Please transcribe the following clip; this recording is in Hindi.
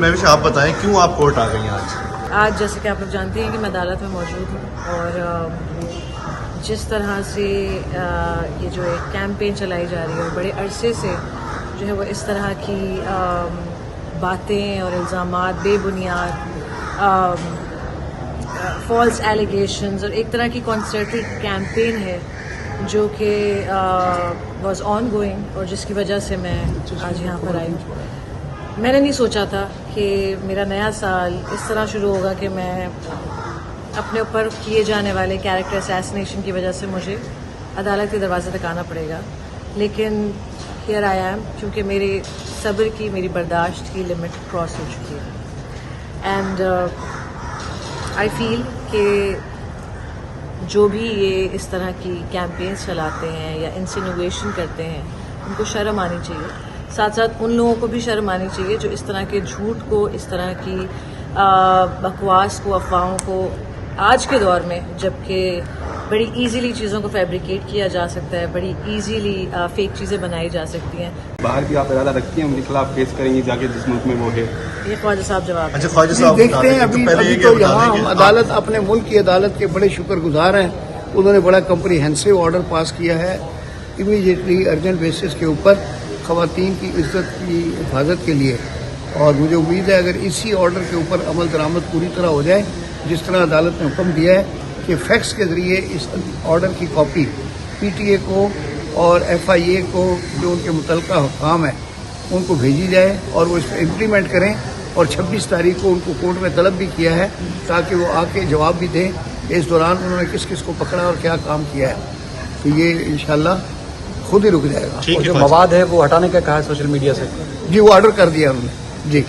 महविश आप बताएं क्यों आप कोर्ट आ गई आज? आज जैसे कि आप लोग जानते हैं कि मैं अदालत में मौजूद हूँ और जिस तरह से ये जो एक कैंपेन चलाई जा रही है और बड़े अरसे से जो है वो इस तरह की बातें और इल्ज़ामात बेबुनियाद फॉल्स एलिगेशंस और एक तरह की कॉन्सर्टेड कैंपेन है जो कि वाज ऑन गोइंग और जिसकी वजह से मैं आज यहाँ पर आई हूँ। मैंने नहीं सोचा था कि मेरा नया साल इस तरह शुरू होगा कि मैं अपने ऊपर किए जाने वाले कैरेक्टर असैसिनेशन की वजह से मुझे अदालत के दरवाजे तक आना पड़ेगा, लेकिन हियर आई एम क्योंकि मेरे सब्र की, मेरी बर्दाश्त की लिमिट क्रॉस हो चुकी है। एंड आई फील कि जो भी ये इस तरह की कैंपेन्स चलाते हैं या इंसिनुएशन करते हैं उनको शर्म आनी चाहिए। साथ साथ उन लोगों को भी शर्म आनी चाहिए जो इस तरह के झूठ को, इस तरह की बकवास को, अफवाहों को आज के दौर में जबकि बड़ी इजीली चीज़ों को फैब्रिकेट किया जा सकता है, बड़ी इजीली फेक चीज़ें बनाई जा सकती हैं। बाहर भी आप इरादा रखती हैं उनके खिलाफ केस करेंगी जाके जिस मुल्क में वो है? ये ख्वाजा साहब जवाब। अच्छा ख्वाजा साहब देखते हैं अभी तो यहाँ हम अदालत, अपने मुल्क की अदालत के बड़े शुक्रगुजार हैं। उन्होंने बड़ा कम्प्रीहेंसिव ऑर्डर पास किया है इमीडिएटली अर्जेंट बेसिस के ऊपर ख़वातीन की इज्जत की हिफाजत के लिए, और मुझे उम्मीद है अगर इसी ऑर्डर के ऊपर अमल दरामद पूरी तरह हो जाए जिस तरह अदालत ने हुक्म दिया है कि फैक्स के ज़रिए इस ऑर्डर की कॉपी PTA को और FIA को जो उनके मुतल्लिका हुक्काम है उनको भेजी जाए और वो इस पर इम्प्लीमेंट करें, और 26 तारीख को उनको कोर्ट में तलब भी किया है ताकि वो आके जवाब भी दें इस दौरान उन्होंने किस किस को पकड़ा और क्या काम किया है। तो ये इंशाल्लाह खुद ही रुक जाएगा। और जो मवाद है वो हटाने का कहा है सोशल मीडिया से? जी वो ऑर्डर कर दिया उन्होंने जी।